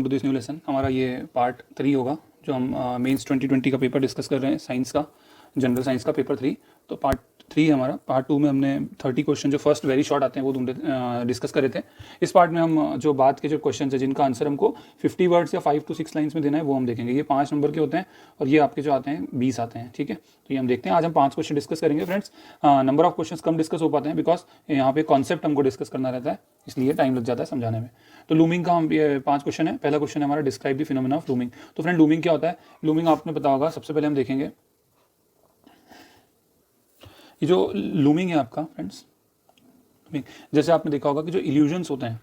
To this new lesson. हमारा ये part 3 होगा, जो हम मेंस 2020 का पेपर डिस्कस कर रहे हैं, साइंस का, जनरल साइंस का पेपर 3। तो पार्ट 3 है हमारा। पार्ट 2 में हमने 30 क्वेश्चन जो फर्स्ट वेरी शॉर्ट आते हैं वो डिस्कस करे थे। इस पार्ट में हम जो बात के जो क्वेश्चन है जिनका आंसर हमको 50 वर्ड्स या 5 to 6 लाइन्स में देना है वो हम देखेंगे। ये 5 नंबर के होते हैं और ये आपके जो आते हैं 20 आते हैं, ठीक है। तो ये हम देखते हैं। आज हम 5 क्वेश्चन डिस्कस करेंगे friends. Number of question come discuss हो पाते हैं बिकॉज यहाँ पे कॉन्सेप्ट हमको डिस्कस करना रहता है, इसलिए टाइम लग जाता है समझाने में। तो लूमिंग का हम ये 5 क्वेश्चन है। पहला क्वेश्चन है हमारा, describe the phenomena of looming. तो फ्रेंड लूमिंग क्या होता है? लूमिंग आपने पता होगा। सबसे पहले हम देखेंगे ये जो लूमिंग है आपका फ्रेंड्स, जैसे आपने देखा होगा कि जो इल्यूजन्स होते हैं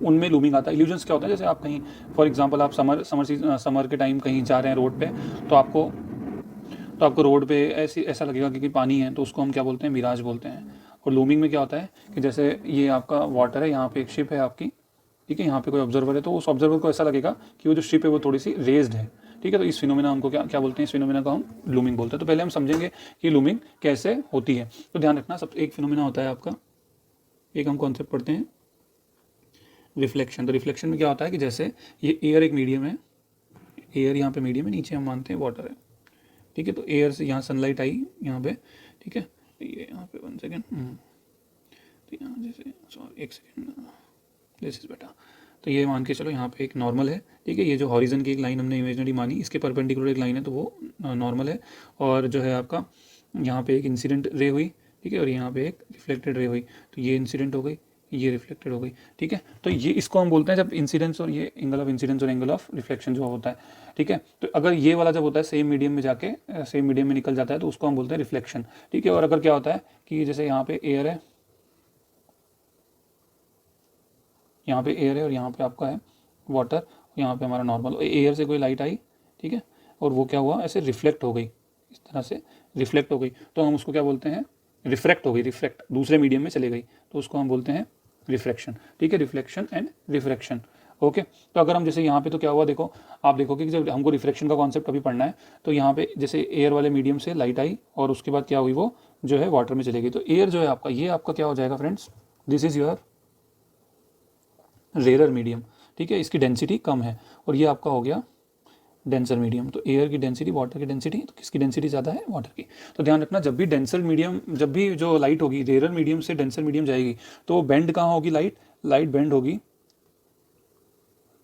उनमें लूमिंग आता है। इल्यूजन्स क्या होता है? जैसे आप कहीं फॉर एग्जांपल आप समर के टाइम कहीं जा रहे हैं रोड पे, तो आपको रोड पे ऐसा लगेगा कि पानी है, तो उसको हम क्या बोलते हैं? मिराज बोलते हैं। और लूमिंग में क्या होता है कि जैसे ये आपका वाटर है, यहाँ पे एक शिप है आपकी, ठीक है, यहाँ पे कोई ऑब्जर्वर है, तो उस ऑब्जर्वर को ऐसा लगेगा कि वो जो शिप है वो थोड़ी सी रेज्ड है, ठीक है। तो इस फिनोमेना हमको क्या बोलते हैं? इस फिनोमेना को हम लूमिंग बोलते हैं। तो पहले हम समझेंगे कि लूमिंग कैसे होती है। तो ध्यान रखना, सब एक फिनोमेना होता है आपका, एक हम कॉन्सेप्ट पढ़ते हैं रिफ्लेक्शन। तो रिफ्लेक्शन में क्या होता है कि जैसे ये एयर एक मीडियम है, एयर यहाँ पे मीडियम है, नीचे हम मानते हैं वाटर है, ठीक है। तो एयर से यहाँ सनलाइट आई यहाँ पे, ठीक है। ये यहाँ पे 1 सेकेंड, तो यहाँ जैसे सॉरी 1 सेकेंड, दिस इज बेटा। तो ये मान के चलो यहाँ पे एक नॉर्मल है, ठीक है। ये जो हॉरिजन की एक लाइन हमने इमेजिनरी मानी, इसके परपेंडिकुलर एक लाइन है तो वो नॉर्मल है। और जो है आपका यहाँ पे एक इंसिडेंट रे हुई, ठीक है, और यहाँ पे एक रिफ्लेक्टेड रे हुई। तो ये इंसिडेंट हो गई, ये रिफ्लेक्टेड हो गई, ठीक है। तो ये इसको हम बोलते हैं जब इंसिडेंस और ये एंगल ऑफ इंसिडेंस और एंगल ऑफ रिफ्लेक्शन जो होता है, ठीक है। तो अगर ये वाला जब होता है सेम मीडियम में जाके सेम मीडियम में निकल जाता है तो उसको हम बोलते हैं रिफ्लेक्शन, ठीक है। और अगर क्या होता है कि जैसे यहाँ पे एयर है, यहाँ पे एयर है और यहाँ पे आपका है वाटर, यहाँ पे हमारा नॉर्मल, एयर से कोई लाइट आई, ठीक है, और वो क्या हुआ? ऐसे रिफ्लेक्ट हो गई, इस तरह से रिफ्लेक्ट हो गई, तो हम उसको क्या बोलते हैं? रिफ्रैक्ट हो गई, रिफ्रैक्ट दूसरे मीडियम में चले गई, तो उसको हम बोलते हैं रिफ्लेक्शन, ठीक है। Reflection and refraction, okay. तो अगर हम जैसे यहाँ पे तो क्या हुआ, देखो आप देखोगे कि जब हमको रिफ्लेक्शन का कॉन्सेप्ट अभी पढ़ना है, तो यहाँ पे जैसे एयर वाले मीडियम से लाइट आई और उसके बाद क्या हुई, वो जो है वाटर में चली गई। तो एयर जो है आपका, ये आपका क्या हो जाएगा friends? This is your rare medium, ठीक है। इसकी डेंसिटी कम है और ये आपका हो गया डेंसर मीडियम। तो एयर की डेंसिटी, वाटर की डेंसिटी, तो किसकी डेंसिटी ज़्यादा है? वाटर की। तो ध्यान रखना, जब भी डेंसर मीडियम, जब भी जो लाइट होगी रेयर मीडियम से डेंसर मीडियम जाएगी, तो वो बेंड कहाँ होगी? लाइट बेंड होगी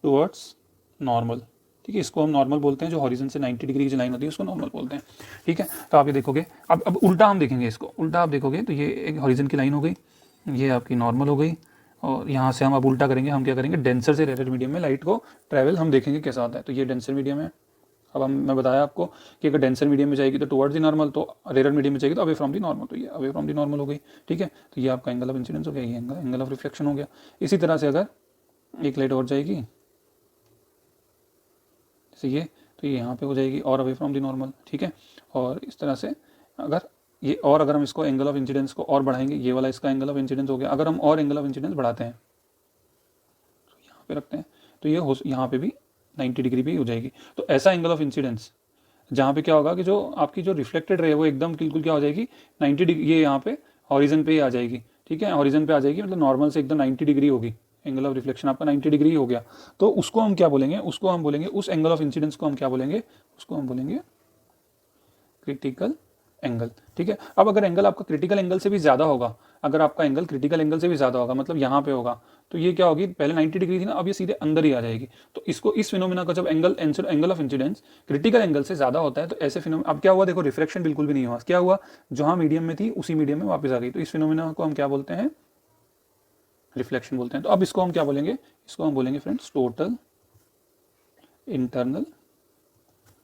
टुवर्ड्स नॉर्मल, ठीक है। इसको हम नॉर्मल बोलते हैं। जो हॉरिजन से 90 डिग्री की जो लाइन होती है उसको नॉर्मल बोलते हैं, ठीक है। तो आप ये देखोगे, अब उल्टा हम देखेंगे इसको, उल्टा आप देखोगे तो ये एक हॉरिजन की लाइन हो गई, ये आपकी नॉर्मल हो गई, और यहाँ से हम अब उल्टा करेंगे, हम क्या करेंगे? डेंसर से रेयर मीडियम में लाइट को ट्रैवल हम देखेंगे कैसा होता है। तो ये डेंसर मीडियम है। अब मैं बताया आपको कि अगर डेंसर मीडियम में जाएगी तो टुवर्ड्स दी नॉर्मल, तो रेयर मीडियम में जाएगी तो अवे फ्रॉम दी नॉर्मल, तो ये अवे फ्रॉम दी नॉर्मल हो गई, ठीक है। तो ये आपका एंगल ऑफ इंसिडेंस हो गया, ये एंगल ऑफ रिफ्लेक्शन हो गया। इसी तरह से अगर एक लाइट और जाएगी जैसे ये, तो ये यहाँ पे हो जाएगी और अवे फ्रॉम दी नॉर्मल, ठीक है। और इस तरह से अगर हम इसको एंगल ऑफ इंसिडेंस को और बढ़ाएंगे, ये वाला इसका एंगल ऑफ इंसिडेंस हो गया। अगर हम और एंगल ऑफ इंसिडेंस बढ़ाते हैं तो यहाँ पे रखते हैं, तो ये यहाँ पे भी 90 डिग्री पे हो जाएगी। तो ऐसा एंगल ऑफ इंसिडेंस जहाँ पे क्या होगा कि जो आपकी जो रिफ्लेक्टेड रे वो एकदम बिल्कुल क्या हो जाएगी? 90 डिग्री, ये यहाँ पे हॉरिजन पे ही आ जाएगी, ठीक है। हॉरिजन पे आ जाएगी, मतलब नॉर्मल से एकदम 90 डिग्री होगी। एंगल ऑफ रिफ्लेक्शन आपका 90 डिग्री हो गया, तो उसको हम क्या बोलेंगे? उसको हम बोलेंगे, उस एंगल ऑफ इंसिडेंस को हम क्या बोलेंगे? उसको हम बोलेंगे क्रिटिकल एंगल, ठीक है। अब अगर एंगल आपका क्रिटिकल एंगल से भी ज़्यादा होगा, अगर आपका एंगल क्रिटिकल एंगल से भी ज़्यादा होगा, मतलब यहाँ पे होगा, तो ये क्या होगी? पहले 90 डिग्री थी ना, अब ये सीधे अंदर ही आ जाएगी। तो इसको, इस फिनोमेना का जब angle of incidence critical angle से ज़्यादा होता है, तो ऐसे फिनोमेना, अब क्या हुआ? देखो रिफ्लेक्शन बिल्कुल भी नहीं हुआ, क्या हुआ? जहाँ मीडियम में थी उसी मीडियम में वापस आ गई। तो इस फिनोमेना को हम क्या बोलते हैं? रिफ्लेक्शन बोलते हैं। तो अब इसको हम क्या बोलेंगे? इसको हम बोलेंगे friends total internal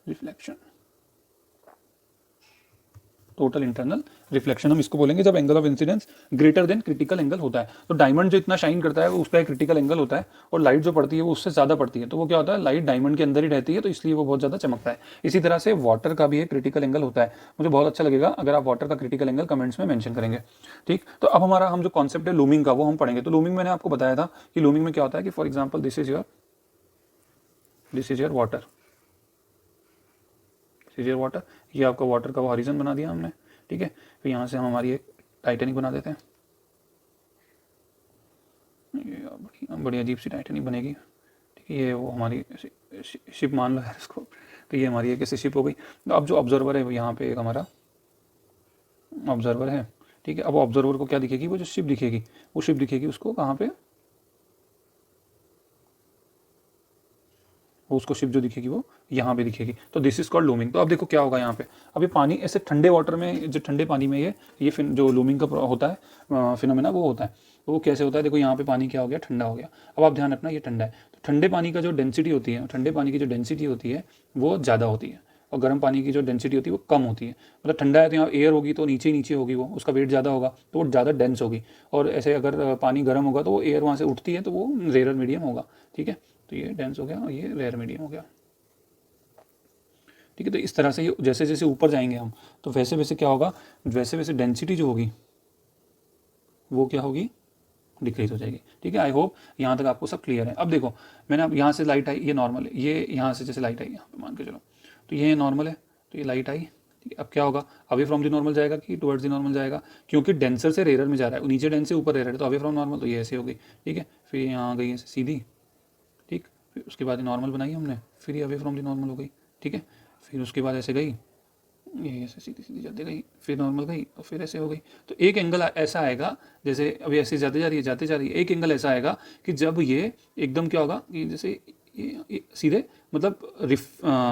reflection, total internal reflection हम इसको बोलेंगे जब angle of incidence greater than critical angle होता है। तो डायमंड जो इतना शाइन करता है वो उसका एक क्रिटिकल एंगल होता है, और लाइट जो पड़ती है वो उससे ज़्यादा पड़ती है, तो वो क्या होता है? लाइट डायमंड के अंदर ही रहती है, तो इसलिए वो बहुत ज़्यादा चमकता है। इसी तरह से वाटर का भी एक क्रिटिकल एंगल होता है। मुझे बहुत अच्छा लगेगा अगर आप वाटर का क्रिटिकल एंगल कमेंट्स में मेंशन करेंगे, ठीक। तो अब हम जो कॉन्सेप्ट है लूमिंग का वो हम पढ़ेंगे। तो लूमिंग मैंने आपको बताया था कि लूमिंग में क्या होता है कि for example this is your water, water, ये आपका वाटर का हॉरिजन बना दिया हमने, ठीक है। फिर यहाँ से हम हमारी एक टाइटैनिक बना देते हैं, ये बड़ी अजीब सी टाइटैनिक बनेगी, ठीक है। ये वो हमारी शिप मान लो यार इसको, तो ये हमारी एक ऐसी शिप हो गई। तो अब जो ऑब्जर्वर है वो यहाँ पे एक हमारा ऑब्जर्वर है, ठीक है। अब ऑब्जर्वर को क्या दिखेगी, वो जो शिप दिखेगी, वो शिप दिखेगी उसको कहाँ पे, वो उसको शिप जो दिखेगी वो यहाँ पे दिखेगी। तो दिस इज कॉल्ड लूमिंग। तो अब देखो क्या होगा यहाँ पे, अब ये पानी ऐसे ठंडे वाटर में, जो ठंडे पानी में ये जो लूमिंग का होता है फिनोमेना वो होता है। तो वो कैसे होता है, देखो यहाँ पे पानी क्या हो गया, ठंडा हो गया। अब आप ध्यान रखना ये ठंडा है, तो ठंडे पानी का जो डेंसिटी होती है, ठंडे पानी की जो डेंसिटी होती है वो ज़्यादा होती है, और गर्म पानी की जो डेंसिटी होती है वो कम होती है। मतलब ठंडा है तो यहाँ एयर होगी तो नीचे ही नीचे होगी, वो उसका वेट ज़्यादा होगा तो वो ज़्यादा डेंस होगी। और ऐसे अगर पानी गर्म होगा तो वो एयर वहाँ से उठती है तो वो रेयर मीडियम होगा, ठीक है। तो ये डेंस हो गया और ये रेयर मीडियम हो गया, ठीक है। तो इस तरह से ये जैसे जैसे ऊपर जाएंगे हम, तो वैसे वैसे क्या होगा, वैसे वैसे डेंसिटी जो होगी वो क्या होगी, डिक्रीज हो जाएगी, ठीक है। आई होप यहाँ तक आपको सब क्लियर है। अब देखो मैंने, अब यहाँ से लाइट आई, ये नॉर्मल है, ये यहाँ से जैसे लाइट आई यहाँ पे मान के चलो, तो ये नॉर्मल है, तो ये लाइट आई, ठीक है। अब क्या होगा, अवे फ्रॉम द नॉर्मल जाएगा कि टुवर्ड्स द नॉर्मल जाएगा, क्योंकि डेंसर से रेयर में जा रहा है, नीचे डेंस से ऊपर रेयर है, तो अवे फ्रॉम नॉर्मल, तो ये ऐसे हो गई, ठीक है। फिर यहाँ आ गई ऐसे सीधी, ठीक। फिर उसके बाद नॉर्मल बनाई हमने, फिर ये अवे फ्रॉम द नॉर्मल हो गई, ठीक है। फिर उसके बाद ऐसे गई, ये ऐसे सीधी सीधी जाती गई, फिर नॉर्मल गई और फिर ऐसे हो गई। तो एक एंगल ऐसा आएगा, जैसे अभी ऐसे जाते जा रही है जाते जा रही है, एक एंगल ऐसा आएगा कि जब ये एकदम क्या होगा कि जैसे ये सीधे मतलब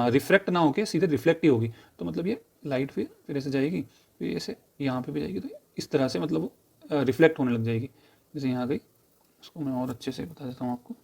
रिफ्रैक्ट ना होके सीधे रिफ्लेक्ट ही होगी, तो मतलब ये लाइट फिर ऐसे जाएगी, फिर ऐसे यहाँ पे भी जाएगी, तो इस तरह से मतलब वो रिफ्लेक्ट होने लग जाएगी। जैसे यहाँ गई, इसको मैं और अच्छे से बता देता हूँ आपको,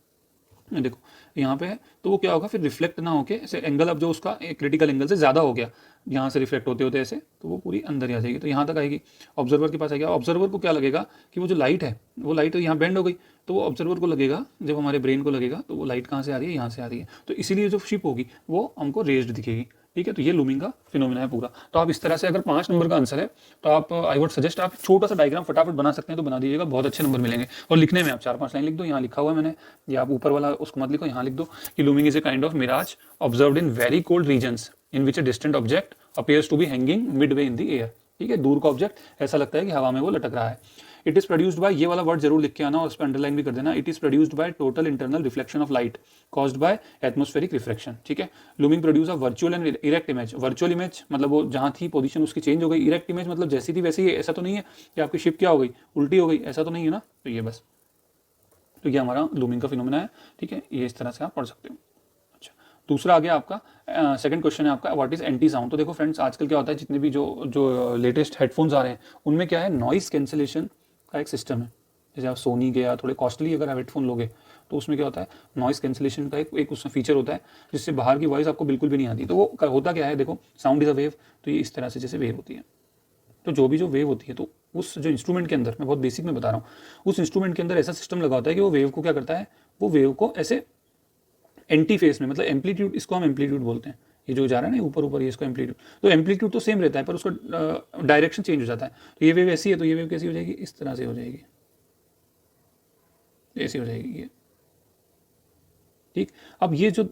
देखो यहाँ पे है, तो वो क्या होगा, फिर रिफ्लेक्ट ना होके ऐसे एंगल अब जो उसका क्रिटिकल एंगल से ज़्यादा हो गया, यहाँ से रिफ्लेक्ट होते होते ऐसे, तो वो पूरी अंदर ही आ जाएगी, तो यहाँ तक आएगी, ऑब्जर्वर के पास आएगा। ऑब्जर्वर को क्या लगेगा कि वो जो लाइट है, वो लाइट यहाँ बेंड हो गई, तो वो ऑब्जर्वर को लगेगा, जब हमारे ब्रेन को लगेगा तो वो लाइट कहाँ से आ रही है, यहाँ से आ रही है, तो इसीलिए जो शिप होगी वो हमको रेज्ड दिखेगी, ठीक है। तो ये लूमिंग का फिनोमिना है पूरा। तो आप इस तरह से, अगर 5 नंबर का आंसर है तो आप आई वुड सजेस्ट आप छोटा सा डायग्राम फटाफट बना सकते हैं तो बना दीजिएगा, बहुत अच्छे नंबर मिलेंगे। और लिखने में आप 4-5 लाइन लिख दो, यहाँ लिखा हुआ है मैंने, या आप ऊपर वाला उसको मत लिखो, यहाँ लिख दो कि looming is a kind of mirage observed in very cold regions in which a distant object appears to be hanging midway in the air, ठीक है। दूर का ऑब्जेक्ट ऐसा लगता है कि हवा में वो लटक रहा है। इट इज प्रोड्यूस्ड बाय, ये वाला वर्ड जरूर लिख के आना और उस पर अंडरलाइन भी कर देना, it is produced by total internal reflection of light caused by atmospheric refraction, ठीक है। Looming produce a virtual and erect image, virtual image मतलब वो जहाँ थी पोजीशन उसकी चेंज हो गई, इरेक्ट इमेज मतलब जैसी थी वैसी ही, ऐसा तो नहीं है कि आपकी शिप क्या हो गई, उल्टी हो गई, ऐसा तो नहीं है ना। तो ये बस, तो ये हमारा लूमिंग का फिनोमेना है, ठीक है। ये इस तरह से आप पढ़ सकते हो। अच्छा, दूसरा आ गया आपका, सेकंड क्वेश्चन है आपका, व्हाट इज एंटी साउंड। तो देखो फ्रेंड्स, आजकल क्या होता है, जितने भी जो लेटेस्ट हेडफोन्स आ रहे हैं उनमें क्या है, नॉइस कैंसिलेशन का एक सिस्टम है। जैसे आप सोनी के या थोड़े कॉस्टली अगर आप हेडफोन लोगे तो उसमें क्या होता है, नॉइस कैंसिलेशन का एक उसमें फीचर होता है जिससे बाहर की वॉइस आपको बिल्कुल भी नहीं आती। तो वो होता क्या है, देखो साउंड इज अ वेव, तो ये इस तरह से जैसे वेव होती है, तो जो भी जो वेव होती है, तो उस जो इंस्ट्रूमेंट के अंदर, मैं बहुत बेसिक में बता रहा हूँ, उस इंस्ट्रूमेंट के अंदर ऐसा सिस्टम लगा होता है कि वो वेव को क्या करता है, वो वेव को ऐसे एंटी फेस में, मतलब एम्पलीट्यूड, इसको हम एम्पलीट्यूड बोलते हैं, ये जो जा रहा है ना ऊपर ऊपर, ये इसको एम्पलीट्यूड, तो एम्पलीट्यूड तो सेम रहता है पर उसका डायरेक्शन चेंज हो जाता है। तो ये वेव ऐसी है, तो ये वेव कैसी हो जाएगी, इस तरह से हो जाएगी, ऐसी हो जाएगी ये, ठीक। अब ये जो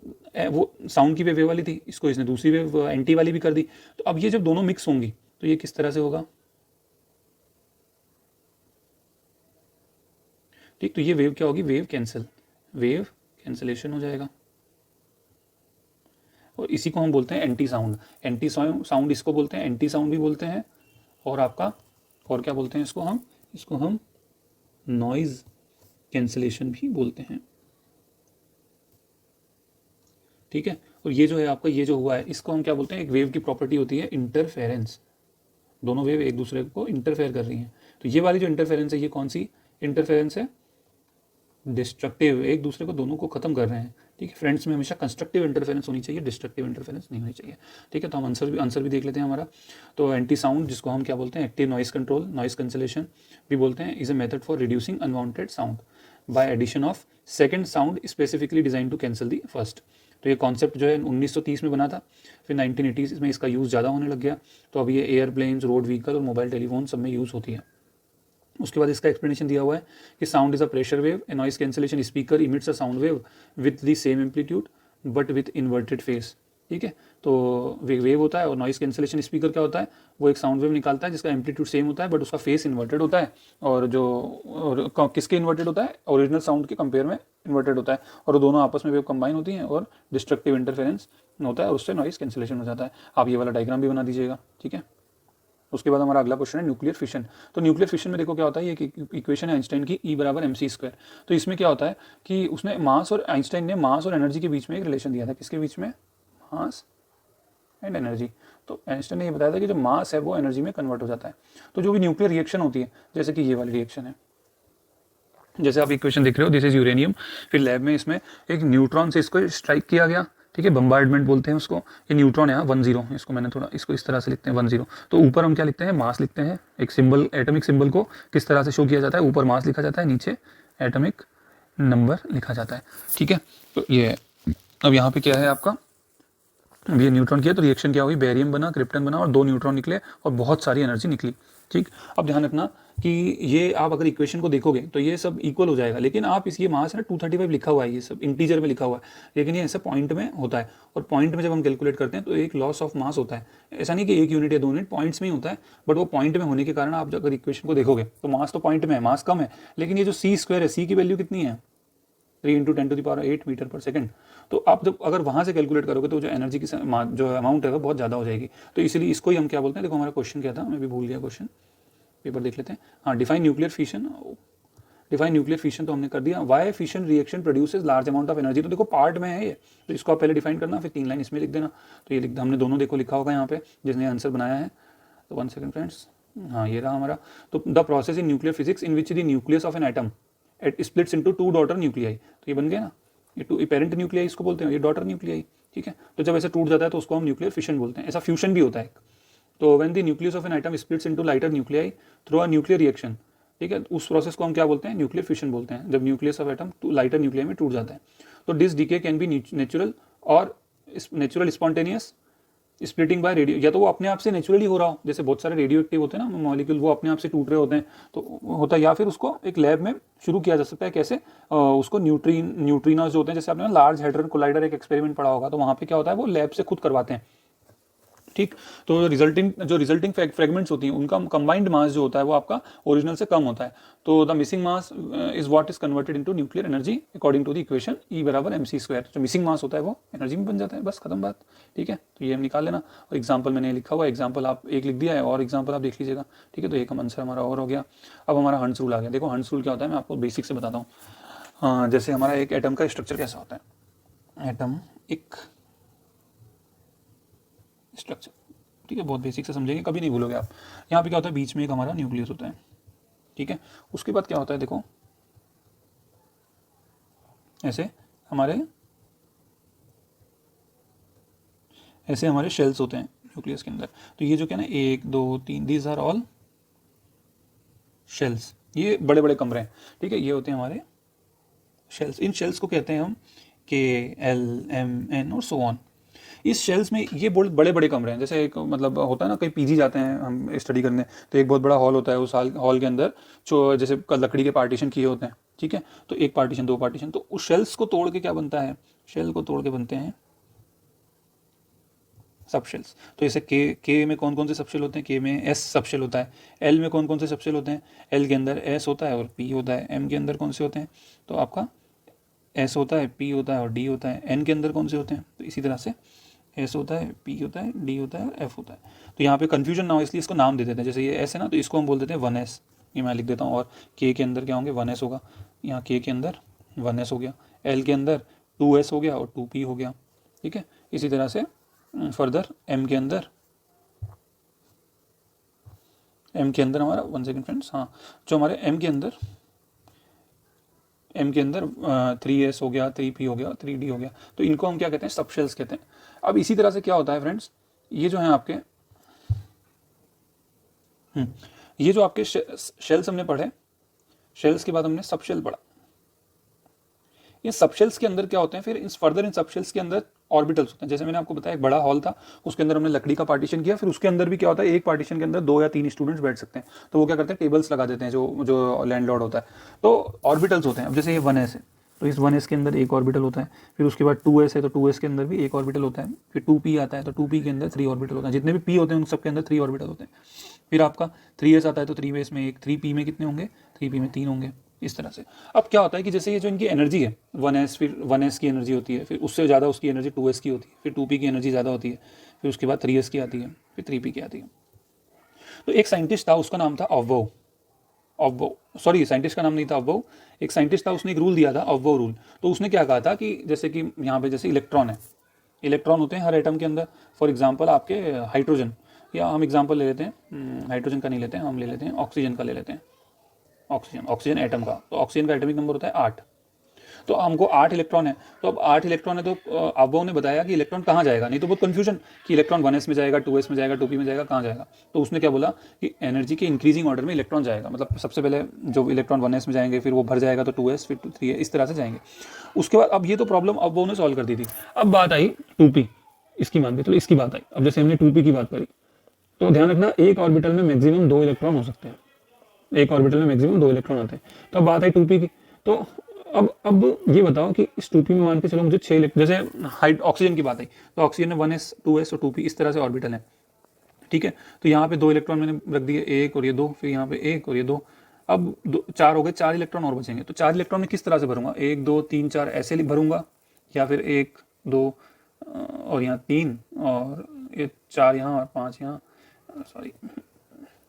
वो साउंड की वेव वाली थी, इसको इसने दूसरी वेव एंटी वाली भी कर दी, तो अब ये जब दोनों मिक्स होंगी तो ये किस तरह से होगा, ठीक। तो ये वेव क्या होगी, वेव कैंसलेशन हो जाएगा, और इसी को हम बोलते हैं एंटी साउंड। एंटी साउंड इसको बोलते हैं, एंटी साउंड भी बोलते हैं, और आपका और क्या बोलते हैं इसको हम नॉइज कैंसलेशन भी बोलते हैं, ठीक है। और ये जो है आपका, ये जो हुआ है, इसको हम क्या बोलते हैं, एक वेव की प्रॉपर्टी होती है इंटरफेरेंस, दोनों वेव एक दूसरे को इंटरफेयर कर रही हैं। तो ये वाली जो इंटरफेरेंस है, ये कौन सी इंटरफेरेंस है, डिस्ट्रक्टिव, एक दूसरे को दोनों को खत्म कर रहे हैं, ठीक है। फ्रेंड्स में हमेशा कंस्ट्रक्टिव इंटरफेरेंस होनी चाहिए, डिस्ट्रक्टिव इंटरफेरेंस नहीं होनी चाहिए, ठीक है। तो हम आंसर भी देख लेते हैं हमारा। तो एंटी साउंड, जिसको हम क्या बोलते हैं, active noise control, noise cancellation भी बोलते हैं, is a method for reducing unwanted sound by addition of second sound specifically design to cancel the first. तो ये कॉन्सेप्ट जो है 1930 में बना था, फिर 1980s में इसका यूज़ ज़्यादा होने लग गया, तो अब ये एयरप्लेन्स, रोड व्हीकल और मोबाइल टेलीफोन सब में यूज़ होती है। उसके बाद इसका एक्सप्लेनेशन दिया हुआ है कि sound is a pressure wave, A noise cancellation speaker emits a sound wave with the same amplitude but with inverted face, ठीक है। तो वेव होता है, और नॉइस कैंसिलेशन स्पीकर क्या होता है, वो एक साउंड वेव निकालता है जिसका एम्पलीट्यूड सेम होता है बट उसका फेस इन्वर्टेड होता है, और किसके इन्वर्टेड होता है, ओरिजिनल साउंड के कंपेयर में इन्वर्टेड होता है, और वो दोनों आपस में वेव कंबाइन होती हैं और डिस्ट्रक्टिव इंटरफेरेंस होता है और उससे नॉइस कैंसिलेशन हो जाता है। आप ये वाला डायग्राम भी बना दीजिएगा, ठीक है। उसके बाद हमारा अगला क्वेश्चन है न्यूक्लियर फिशन। तो न्यूक्लियर फिशन में देखो क्या होता है, ये इक्वेशन है आइंस्टाइन की, E बराबर mc²। तो इसमें क्या होता है कि उसने मास और आइंस्टाइन ने मास और एनर्जी के बीच में एक रिलेशन दिया था, किसके बीच में, मास एंड एनर्जी। तो आइंस्टाइन ने ये बताया था कि जो मास है वो एनर्जी में कन्वर्ट हो जाता है। तो जो भी न्यूक्लियर रिएक्शन होती है, जैसे कि ये वाली रिएक्शन है, जैसे आप इक्वेशन देख रहे हो, दिस इज यूरेनियम, फिर लैब में इसमें एक न्यूट्रॉन से इसको स्ट्राइक किया गया, ठीक है, बम्बार्डमेंट बोलते हैं उसको। ये न्यूट्रॉन है 10, इसको मैंने थोड़ा इसको इस तरह से लिखते हैं 10। तो ऊपर हम क्या लिखते हैं, मास लिखते हैं, एक सिंबल, एटॉमिक सिंबल को किस तरह से शो किया जाता है, ऊपर मास लिखा जाता है, नीचे एटॉमिक नंबर लिखा जाता है, ठीक है। तो ये अब यहाँ पे क्या है आपका, अब ये न्यूट्रॉन किया तो रिएक्शन क्या हुई, बेरियम बना, क्रिप्टन बना और 2 न्यूट्रॉन निकले और बहुत सारी एनर्जी निकली, ठीक। अब ध्यान रखना कि ये आप अगर इक्वेशन को देखोगे तो ये सब इक्वल हो जाएगा, लेकिन आप ये मास है ना 235 लिखा हुआ है, ये सब इंटीजर में लिखा हुआ है, लेकिन ये ऐसा पॉइंट में होता है, और पॉइंट में जब हम कैलकुलेट करते हैं तो एक लॉस ऑफ मास होता है। ऐसा नहीं कि 1 यूनिट या 2 यूनिट, पॉइंट्स में ही होता है, बट वो पॉइंट में होने के कारण आप अगर इक्वेशन को देखोगे तो मास तो पॉइंट में है, मास कम है, लेकिन ये जो c² है, c की वैल्यू कितनी है, 3 × 10⁸ मीटर पर सेकंड। तो आप जब अगर वहाँ से कैलकुलेट करोगे तो जो एनर्जी की जो अमाउंट है वो बहुत ज़्यादा हो जाएगी। तो इसलिए इसको ही हम क्या बोलते हैं, देखो हमारा क्वेश्चन क्या था, मैं भी भूल गया क्वेश्चन, पेपर देख लेते हैं। हाँ, define nuclear fission. Define nuclear fission तो हमने कर दिया। Why fission reaction produces large amount of energy, तो देखो पार्ट में है ये, तो इसको आप पहले डिफाइन करना, फिर 3 लाइन इसमें लिख देना। तो ये हमने दोनों देखो लिखा होगा यहाँ पे, जिसने आंसर बनाया है। तो 1 सेकंड फ्रेंड्स, हाँ ये रहा हमारा। तो the process in nuclear physics in which the nucleus of an atom it splits into 2 daughter nuclei. तो ये बन गया ना, ये पेरेंट न्यूक्लियाई इसको बोलते हैं, ये डॉटर न्यूक्लियाई, ठीक है। तो जब ऐसे टूट जाता है तो उसको हम न्यूक्लियर फिशन बोलते हैं। ऐसा फ्यूशन भी होता है। तो when the nucleus of an atom splits into lighter nuclei through a nuclear reaction, ठीक है, उस प्रोसेस को हम क्या बोलते हैं, न्यूक्लियर फिशन बोलते हैं, जब nucleus of atom lighter nuclei में टूट जाता है। तो this decay can be natural और natural spontaneous splitting by radio, या तो वो अपने आप से नेचुरली हो रहा हो, जैसे बहुत सारे रेडियो एक्टिव होते हैं ना मॉलिक्यूल, वो अपने आप से टूट रहे होते हैं, तो होता है, या फिर उसको एक लैब में शुरू किया जा सकता है। कैसे, उसको न्यूट्रिनोज जो होते हैं, जैसे आपने लार्ज हैड्रन कोलाइडर एक एक्सपेरिमेंट पढ़ा होगा, तो वहाँ पे क्या होता है, वो लैब से खुद करवाते हैं, ठीक। तो जो रिजल्टिंग फ्रेगमेंट्स होती हैं उनका कंबाइंड मास जो होता है वो आपका ओरिजिनल से कम होता है। तो the missing mass is what is converted into nuclear energy according to the equation E बराबर mc²। जो मिसिंग मास होता है वो एनर्जी में बन जाता है, बस खत्म बात, ठीक है। तो ये हम निकाल लेना। और एग्जाम्पल मैंने लिखा हुआ है, एग्जाम्पल आप एक लिख दिया है और एग्जाम्पल आप देख लीजिएगा, ठीक है। तो एक आंसर हमारा और हो गया। अब हमारा हंस रूल आ गया। देखो हंस रूल क्या होता है, मैं आपको बेसिक से बताता हूँ। जैसे हमारा एक एटम का स्ट्रक्चर कैसा होता है, एटम एक स्ट्रक्चर, ठीक है, बहुत बेसिक से समझेंगे, कभी नहीं भूलोगे आप। यहाँ पे क्या होता है, बीच में एक हमारा न्यूक्लियस होता है, ठीक है। उसके बाद क्या होता है, देखो ऐसे हमारे शेल्स होते हैं न्यूक्लियस के अंदर। तो ये जो क्या ना 1 2 3 दीज आर ऑल शेल्स, ये बड़े बड़े कमरे हैं, ठीक है। ये होते हैं हमारे शेल्स। इन शेल्स को कहते हैं हम KL, M, N और सो ऑन। इस शेल्स में ये बहुत बड़े बड़े कमरे हैं। जैसे एक मतलब होता है ना, कहीं पीजी जाते हैं हम स्टडी करने, तो एक बहुत बड़ा हॉल होता है, उस हॉल के अंदर जो जैसे लकड़ी के पार्टीशन किए होते हैं, ठीक है। तो एक पार्टीशन, 2 पार्टीशन, तो उस शेल्स को तोड़ के क्या बनता है, शेल को तोड़ के बनते हैं सबशेल्स। तो जैसे के में कौन कौन से सबशेल होते हैं, के में S सबशेल होता है। L में कौन कौन से सबशेल होते हैं, L के अंदर S होता है और P होता है। M के अंदर कौन से होते हैं, तो आपका S होता है, P होता है और D होता है। N के अंदर कौन से होते हैं, तो इसी तरह से S होता है, P होता है, D होता है और F होता है। तो यहाँ पे कन्फ्यूजन ना हो इसलिए इसको नाम दे देते हैं। जैसे ये S है ना, तो इसको हम बोल देते हैं 1S, ये मैं लिख देता हूँ। और K के अंदर क्या होंगे, 1S होगा, यहाँ K के अंदर 1S हो गया, L के अंदर 2S हो गया और 2P हो गया, ठीक है। इसी तरह से फर्दर M के अंदर हमारा 1 सेकेंड फ्रेंड्स, हाँ, जो हमारे M के अंदर 3S हो गया, 3P हो गया, 3D हो गया। तो इनको हम क्या कहते हैं, सबशेल्स कहते हैं। अब इसी तरह से क्या होता है फ्रेंड्स, ये जो है आपके ये जो आपके शेल्स हमने पढ़े, शेल्स के बाद हमने सबशेल पढ़ा। इन सबशेल्स के अंदर क्या होते हैं, फिर इन सबशेल्स के अंदर ऑर्बिटल्स होते हैं। जैसे मैंने आपको बताया एक बड़ा हॉल था, उसके अंदर हमने लकड़ी का पार्टीशन किया, फिर उसके अंदर भी क्या होता है, एक पार्टीशन के अंदर 2 या 3 स्टूडेंट्स बैठ सकते हैं। तो वो क्या करते हैं, टेबल्स लगा देते हैं, जो लैंडलॉर्ड होता है। तो ऑर्बिटल्स होते हैं। अब जैसे ये 1S है, तो इस 1s के अंदर एक ऑर्बिटल होता है, फिर उसके बाद 2s है तो 2s के अंदर भी एक ऑर्बिटल होता है, फिर 2p आता है तो 2p के अंदर 3 ऑर्बिटल होता है, जितने भी p होते हैं उन सब के अंदर 3 ऑर्बिटल होते हैं। फिर आपका 3s आता है तो 3s में एक, 3p में कितने होंगे, 3p में 3 होंगे, इस तरह से। अब क्या होता है कि जैसे ये जो इनकी एनर्जी है 1s, फिर 1s की एनर्जी होती है, फिर उससे ज़्यादा उसकी एनर्जी 2s की होती है, फिर 2p की एनर्जी ज़्यादा होती है, फिर उसके बाद 3s की आती है, फिर 3p की आती है। तो एक साइंटिस्ट था, उसका नाम था अव्वो, सॉरी साइंटिस्ट का नाम नहीं था अव्वो, एक साइंटिस्ट था, उसने एक रूल दिया था अव्वो रूल। तो उसने क्या कहा था कि जैसे कि यहाँ पे जैसे इलेक्ट्रॉन है, इलेक्ट्रॉन होते हैं हर एटम के अंदर, फॉर एग्जांपल आपके हाइड्रोजन, या हम एग्जांपल ले लेते हैं, हाइड्रोजन का नहीं लेते हैं, हम ले लेते हैं ऑक्सीजन का ले लेते हैं, ऑक्सीजन एटम का, तो ऑक्सीजन का एटॉमिक नंबर होता है 8। तो हमको 8 इलेक्ट्रॉन है, तो अब 8 इलेक्ट्रॉन है, तो अव्वो ने बताया कि इलेक्ट्रॉन कहाँ जाएगा, नहीं तो बहुत कन्फ्यूजन कि इलेक्ट्रॉन 1s में जाएगा, 2s में जाएगा, 2p में जाएगा, कहाँ जाएगा। तो उसने क्या बोला कि एनर्जी के इंक्रीजिंग ऑर्डर में इलेक्ट्रॉन जाएगा, मतलब सबसे पहले जो इलेक्ट्रॉन 1s में जाएंगे, फिर वो भर जाएगा तो 2s, फिर 3s, इस तरह से जाएंगे। उसके बाद अब ये तो प्रॉब्लम अव्वो ने सॉल्व कर दी थी। अब बात आई 2p, इसकी मान के चलो, इसकी बात आई। अब जैसे हमने 2p की बात करी, तो ध्यान रखना एक ऑर्बिटल में मैक्सिमम 2 इलेक्ट्रॉन हो सकते हैं, एक ऑर्बिटल में मैक्सिमम 2 इलेक्ट्रॉन आते हैं। तो अब बात आई 2p की, तो अब ये बताओ कि इस 2p में मान के चलो मुझे 6, जैसे हाइट ऑक्सीजन की बात आई, तो ऑक्सीजन में 1s 2s और 2p इस तरह से ऑर्बिटल है, ठीक है। तो यहाँ पे 2 इलेक्ट्रॉन मैंने रख दिए, एक और ये 2, फिर यहाँ पे एक और ये 2, अब 4 हो गए, 4 इलेक्ट्रॉन और बचेंगे। तो 4 इलेक्ट्रॉन में किस तरह से भरूंगा, 1 2 3 4 ऐसे भरूंगा, या फिर 1 2 और यहाँ 3 और ये 4 यहाँ और 5 यहाँ, सॉरी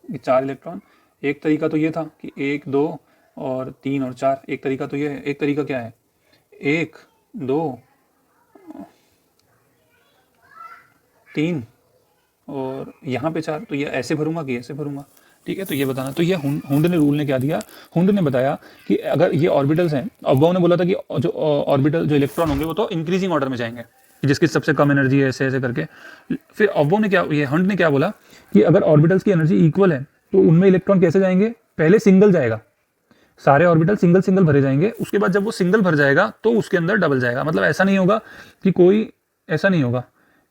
ये 4 इलेक्ट्रॉन। एक तरीका तो ये था कि 1 2 और 3 और 4, एक तरीका तो ये है। एक तरीका क्या है, 1 2 3 और यहाँ पे 4, तो ये ऐसे भरूंगा कि ऐसे भरूंगा, ठीक है। तो ये बताना। तो ये हुंड ने रूल ने क्या दिया, हुंड ने बताया कि अगर ये ऑर्बिटल्स हैं, अव्वो ने बोला था कि जो ऑर्बिटल जो इलेक्ट्रॉन होंगे वो तो इंक्रीजिंग ऑर्डर में जाएंगे, जिसकी सबसे कम एनर्जी है, ऐसे ऐसे करके। फिर अव्वो ने क्या, ये हंट ने क्या बोला कि अगर ऑर्बिटल्स की एनर्जी इक्वल है तो उनमें इलेक्ट्रॉन कैसे जाएंगे, पहले सिंगल जाएगा, सारे ऑर्बिटल सिंगल सिंगल भरे जाएंगे, उसके बाद जब वो सिंगल भर जाएगा तो उसके अंदर डबल जाएगा। मतलब ऐसा नहीं होगा कि कोई, ऐसा नहीं होगा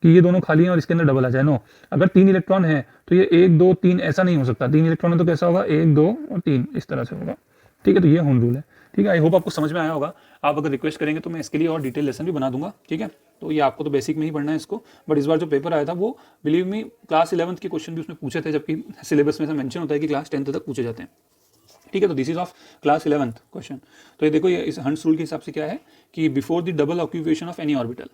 कि ये दोनों खाली हैं और इसके अंदर डबल आ जाए, नो। अगर 3 इलेक्ट्रॉन है तो ये 1 2 3 ऐसा नहीं हो सकता, 3 इलेक्ट्रॉन है तो कैसा होगा, 1 2 और 3 इस तरह से होगा, ठीक है। तो ये होम रूल है, ठीक है। आई होप आपको समझ में आया होगा। आप अगर रिक्वेस्ट करेंगे तो मैं इसके लिए और डिटेल लेसन भी बना दूंगा, ठीक है। तो ये आपको तो बेसिक में ही पढ़ना है इसको, बट इस बार जो पेपर आया था वो बिलीव मी क्लास 11th के क्वेश्चन भी उसमें पूछे थे, जबकि सिलेबस में से मेंशन होता है कि क्लास 10th तक पूछे जाते हैं, ठीक है। तो this is of class 11th question. तो ये देखो, ये इस हंट्स रूल के हिसाब से क्या है कि before the double occupation of any orbital,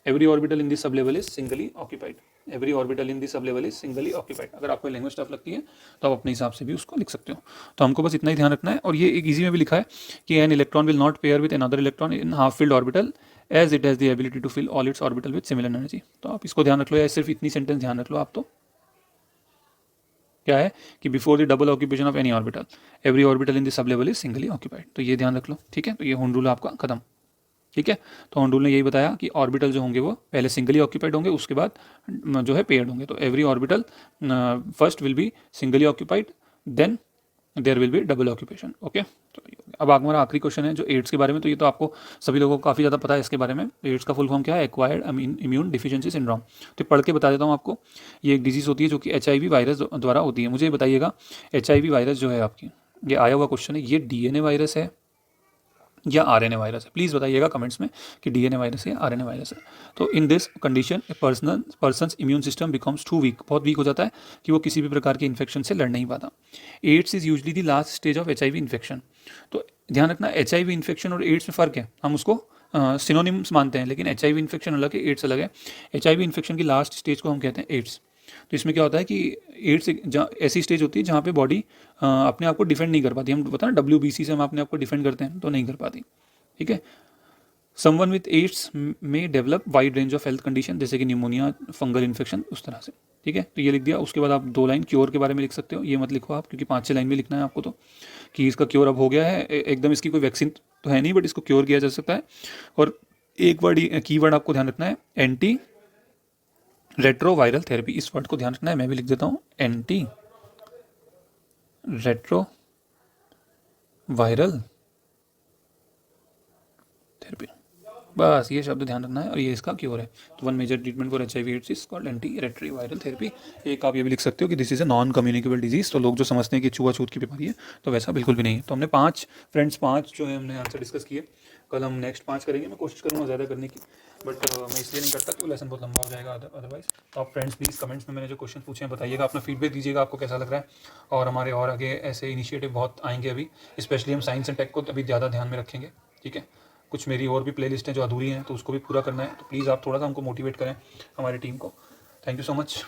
every orbital in this sub level is singly occupied, every orbital in this sub level is singly occupied. अगर आपको लैंग्वेज टफ लगती है तो आप अपने हिसाब से भी उसको लिख सकते हो। तो हमको बस इतना ही ध्यान रखना है। और ये एक इजी में भी लिखा है कि an electron will not pair with another electron in half filled orbital as it has the ability to fill all its orbital with similar energy. तो आप इसको ध्यान रख लो, या सिर्फ इतनी सेंटेंस ध्यान रख लो आप। तो क्या है कि before the double occupation of any orbital, every orbital in the sub level is singly occupied. तो ये ध्यान रख लो, ठीक है। तो ये होम रूल आपका खत्म, ठीक है। तो होम रूल ने यही बताया कि ऑर्बिटल जो होंगे वो पहले सिंगली ऑक्यूपाइड होंगे, उसके बाद जो है पेयर्ड होंगे। तो every orbital first will be singly occupied, then there will be double occupation, okay. तो अब हमारा आखिरी क्वेश्चन है जो एड्स के बारे में। तो ये तो आपको सभी लोगों को काफ़ी ज़्यादा पता है इसके बारे में। एड्स का फुल फॉर्म क्या है, एक्वायर्ड इम्यून डिफिशिएंसी सिंड्रोम। तो पढ़ के बता देता हूँ आपको। ये एक डिजीज़ होती है जो कि HIV वायरस द्वारा होती है। मुझे बताइएगा HIV वायरस जो है आपकी, ये आया हुआ क्वेश्चन है, ये DNA वायरस है या RNA वायरस है। प्लीज़ बताइएगा कमेंट्स में कि DNA वायरस है या RNA वायरस है। तो in this condition a person's immune system becomes too weak, बहुत वीक हो जाता है कि वो किसी भी प्रकार के इन्फेक्शन से लड़ नहीं पाता। AIDS is usually the last stage of HIV infection. तो ध्यान रखना, HIV इन्फेक्शन और एड्स में फ़र्क है, हम उसको सिनोनिम्स मानते हैं, लेकिन HIV इन्फेक्शन अलग है, एड्स अलग है। HIV इन्फेक्शन की लास्ट स्टेज को हम कहते हैं एड्स। तो इसमें क्या होता है कि एड्स ऐसी स्टेज होती है जहाँ पे बॉडी अपने आप को डिफेंड नहीं कर पाती। हम पता ना WBC से हम अपने आप को डिफेंड करते हैं, तो नहीं कर पाती, ठीक है। समवन विथ एड्स में develop wide range of health condition, जैसे कि न्यूमोनिया, फंगल इन्फेक्शन, उस तरह से, ठीक है। तो ये लिख दिया। उसके बाद आप 2 लाइन क्योर के बारे में लिख सकते हो। ये मत लिखो आप, क्योंकि 5-6 लाइन भी लिखना है आपको, तो कि इसका क्योर अब हो गया है एकदम, इसकी कोई वैक्सीन तो है नहीं, बट इसको क्योर किया जा सकता है। और एक वर्ड, की वर्ड आपको ध्यान रखना है, एंटी रेट्रो वायरल थेरेपी। इस वर्ड को ध्यान रखना है, मैं भी लिख देता हूँ, एंटी रेट्रो वायरल थेरेपी, बस ये शब्द ध्यान रखना है और ये इसका क्योर है। तो one major treatment for HIV AIDS is called anti retroviral therapy. एक आप ये भी लिख सकते हो कि this is a non communicable disease. तो लोग जो समझते हैं कि छुआछूत की बीमारी है, तो वैसा बिल्कुल भी नहीं है। तो हमने 5 फ्रेंड्स 5 जो है हमने आंसर डिस्कस किए। कल हम नेक्स्ट 5 करेंगे। मैं कोशिश करूँगा ज़्यादा करने की, बट मैं इसलिए नहीं करता कि वो लेसन बहुत लंबा हो जाएगा अदरवाइज। तो आप फ्रेंड्स प्लीज़ कमेंट्स में मैंने जो क्वेश्चन पूछे हैं बताइएगा, अपना फीडबैक दीजिएगा आपको कैसा लग रहा है। और हमारे और आगे ऐसे इनिशिएटिव बहुत आएंगे अभी, स्पेशली हम साइंस एंड टेक को अभी ज़्यादा ध्यान में रखेंगे। ठीक है, कुछ मेरी और भी प्लेलिस्ट हैं जो अधूरी हैं, तो उसको भी पूरा करना है। तो प्लीज़ आप थोड़ा सा हमको मोटिवेट करें, हमारी टीम को। Thank you so much.